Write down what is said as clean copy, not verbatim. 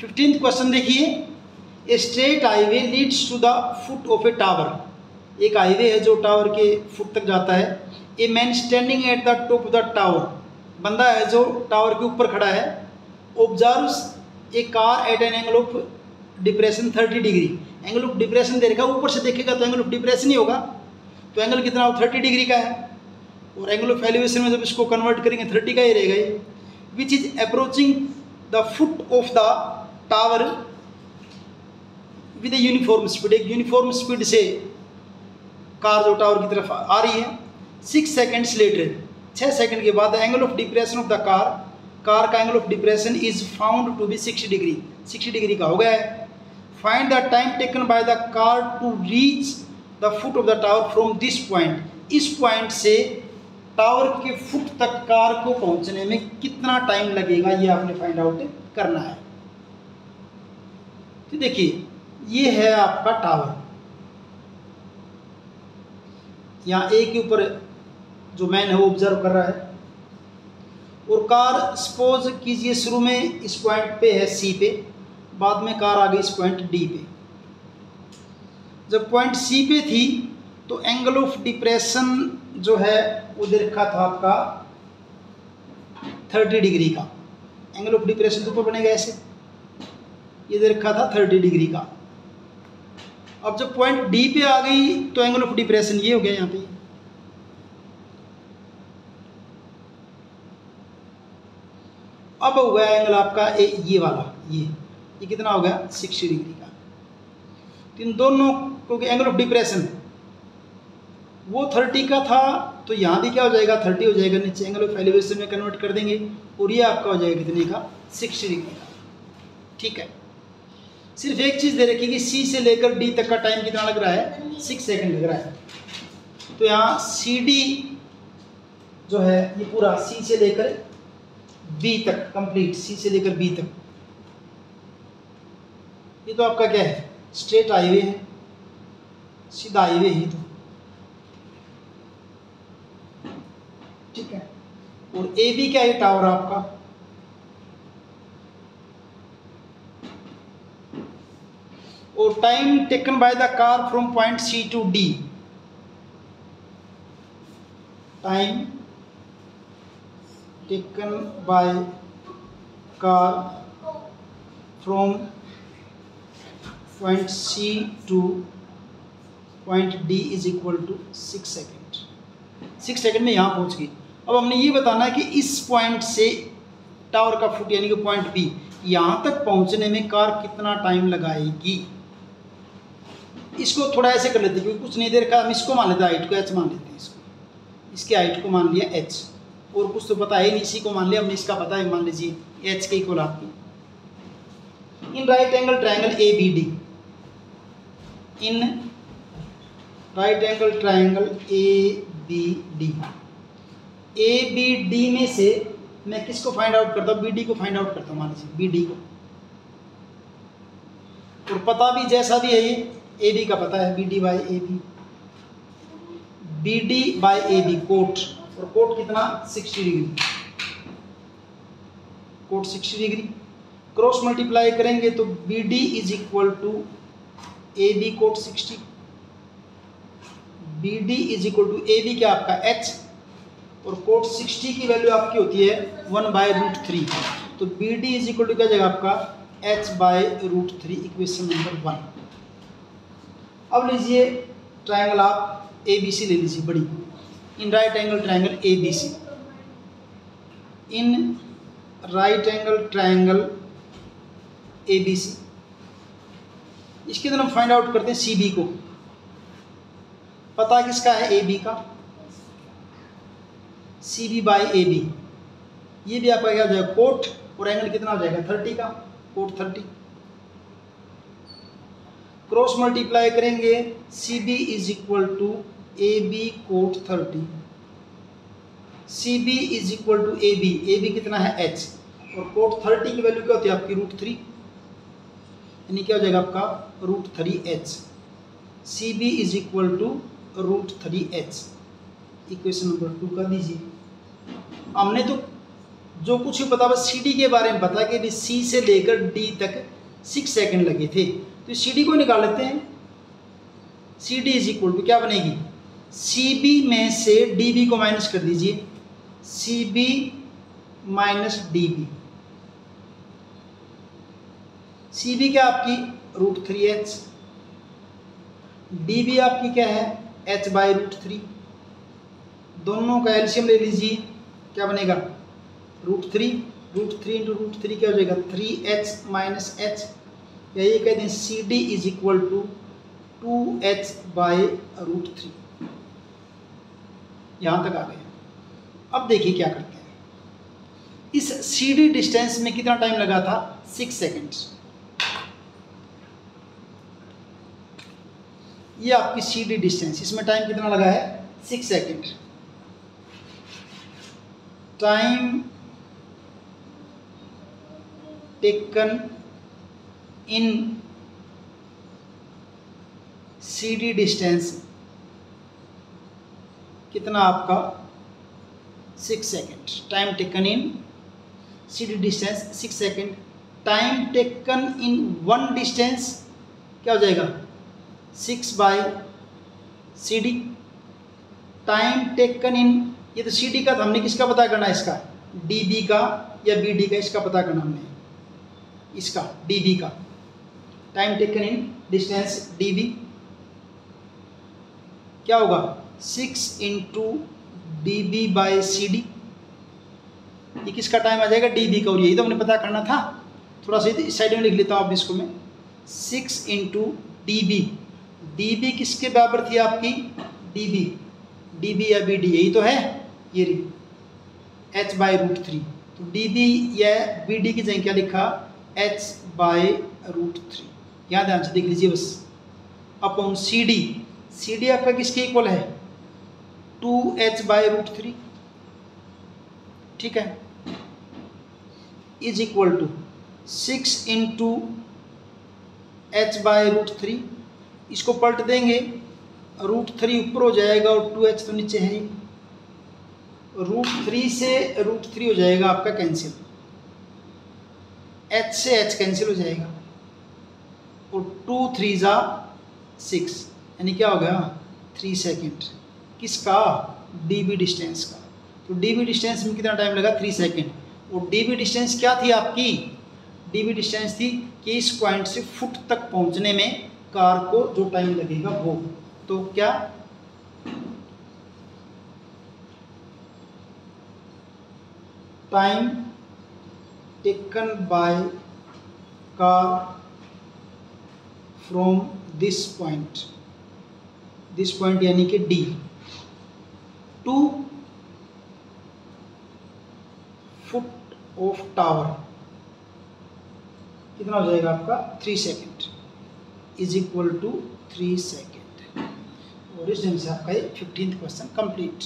15th question देखिए, a straight highway leads to the foot of a tower. एक highway है जो tower के फुट तक जाता है। A man standing at the top of the tower, बंदा है जो टावर के ऊपर खड़ा है। Observes a car at an angle of depression 30 degree. Angle of depression दे रखा है, ऊपर से देखेगा तो एंगल ऑफ डिप्रेशन ही होगा, तो एंगल कितना हो 30 डिग्री का है। और एंगल ऑफ एलिवेशन में जब इसको कन्वर्ट करेंगे 30 का ही रहेगा ये। Which is approaching the foot of the tower with a uniform speed, एक यूनिफॉर्म स्पीड से कार जो टावर की तरफ आ रही है। 6 सेकेंड्स लेटर, 6 सेकंड के बाद angle of depression of the car का angle of depression is found to be 60 degree, 60 degree का हो गया है। Find the time taken by the car to reach the foot of the tower from this point, इस point से tower के foot तक car को पहुंचने में कितना टाइम लगेगा, ये आपने फाइंड आउट करना है। तो देखिए ये है आपका टावर, यहाँ ए के ऊपर जो मैन है वो ऑब्जर्व कर रहा है, और कार सपोज कीजिए शुरू में इस पॉइंट पे है सी पे, बाद में कार आ गई इस पॉइंट डी पे। जब पॉइंट सी पे थी तो एंगल ऑफ डिप्रेशन जो है वो दे रखा था आपका 30 डिग्री का। एंगल ऑफ डिप्रेशन तो ऊपर बनेगा ऐसे, ये दे रखा था 30 डिग्री का। अब जब पॉइंट डी पे आ गई तो एंगल ऑफ डिप्रेशन ये हो गया यहाँ पे। अब हुआ एंगल आपका ये वाला, ये कितना हो गया 60 डिग्री का। तो इन दोनों क्योंकि एंगल ऑफ डिप्रेशन वो 30 का था, तो यहाँ भी क्या हो जाएगा 30 हो जाएगा, नीचे एंगल ऑफ एलिवेशन में कन्वर्ट कर देंगे और ये आपका हो जाएगा कितने का 60 डिग्री का। ठीक है, सिर्फ एक चीज़ दे रखी कि सी से लेकर डी तक का टाइम कितना लग रहा है 6 सेकंड लग रहा है। तो यहाँ सी डी जो है ये पूरा सी से लेकर बी तक कंप्लीट, सी से लेकर बी तक, ये तो आपका क्या है स्ट्रेट हाईवे है, सीधा हाईवे ही तो। ठीक है, और ए बी क्या है टावर आपका, और time taken by the car from point C to D, time taken by car from point C to point D is equal to 6 second. 6 second में यहाँ पहुँच गई। अब हमने ये बताना है कि इस पॉइंट से टावर का फुट यानी कि पॉइंट बी यहाँ तक पहुँचने में कार कितना टाइम लगाएगी। इसको थोड़ा ऐसे कर लेते हैं क्योंकि कुछ नहीं देर का, हम इसको मान लेते हैं हाइट को एच मान लेते हैं, इसको इसकी हाइट को मान लिया एच, और कुछ तो पता है नहीं, इसी को मान लिया हमने, इसका पता है मान लीजिए एच के इक्वल आपकी। In right angle triangle A B D, in right angle triangle A B D, A B D में से मैं किसको फाइंड आउट करता हूँ, बी डी को फाइंड आउट करता हूँ, मान लीजिए बी डी को, और पता भी जैसा भी है ये ए बी का पता है, B D by A B, B D by A B cot, और कोट कितना 60 degree, cot 60 degree. Cross multiply करेंगे तो B D is equal to A B cot 60, B D is equal to A B क्या आपका H, और coat 60 की value आपकी होती है 1/√3, तो B D is equal to क्या जाएगा आपका h/√3, इक्वेशन नंबर 1। अब लीजिए ट्रायंगल आप ए बी सी ले लीजिए बड़ी, in right angle triangle A B C, in right angle triangle A B C, इसके अंदर हम फाइंड आउट करते हैं सी बी को। पता किसका है ए बी का, C B by A B, ये भी आपका क्या हो जाएगा कोट, और एंगल कितना हो जाएगा 30 का, कोट 30। क्रॉस मल्टीप्लाई करेंगे C B is equal to A B cot 30, C B is equal to A B कितना है एच, और कोट 30 की वैल्यू क्या होती है आपकी √3, यानी क्या हो जाएगा आपका √3h, C B is equal to √3h, equation number 2 कर दीजिए। हमने तो जो कुछ भी पता, बस सी डी के बारे में पता कि सी से लेकर डी तक 6 सेकंड लगे थे। तो सी डी को निकाल लेते हैं। C D is equal to क्या बनेगी, सी बी में से डी बी को माइनस कर दीजिए, C B minus D B. C B क्या आपकी √3h, डी बी आपकी क्या है h/√3। दोनों का एलसीएम ले लीजिए, क्या बनेगा √3, √3 इंटू √3 क्या हो जाएगा 3h माइनस h, या ये कहते हैं C D is equal to 2h/√3। यहाँ तक आ गए। अब देखिए क्या करते हैं। इस सी डी डिस्टेंस में कितना टाइम लगा था, 6 सेकेंड्स। ये आपकी सी डी डिस्टेंस, इसमें टाइम कितना लगा है 6 second. Time taken in C D distance कितना आपका 6 second. Time taken in C D distance 6 second. Time taken in one distance क्या हो जाएगा 6/CD। टाइम टेकन इन, ये तो CD का था, हमने किसका पता करना है, इसका DB का या BD का, इसका पता करना हमने, इसका DB का। टाइम टेकन इन डिस्टेंस DB क्या होगा 6 इंटू DB/CD। ये किसका टाइम आ जाएगा DB का, और यही तो हमने पता करना था। थोड़ा सा इस साइड में लिख लेता हूँ अब इसको मैं, 6 इंटू DB। DB किसके बराबर थी आपकी, DB या BD, यही तो है, ये रही h/√3। तो DB या BD की जगह क्या लिखा h/√3। यहाँ ध्यान से देख लीजिए बस, अपॉन CD आपका किसके इक्वल है 2h/√3, ठीक है, is equal to 6 into h/√3। इसको पलट देंगे, √3 ऊपर हो जाएगा और 2h तो नीचे है ही। √3 से √3 हो जाएगा आपका कैंसिल, h से h कैंसिल हो जाएगा, और 2 3 6, यानी क्या हो गया 3 सेकेंड। किसका, DB डिस्टेंस का। तो DB डिस्टेंस में कितना टाइम लगा 3 सेकेंड। और DB डिस्टेंस क्या थी आपकी, DB डिस्टेंस थी कि इस पॉइंट से फुट तक पहुंचने में कार को जो टाइम लगेगा वो। तो क्या time taken by car from this point यानी कि D to foot of tower कितना हो जाएगा आपका 3 second, is equal to 3 second. और इस ढंग से आपका 15th क्वेश्चन कंप्लीट।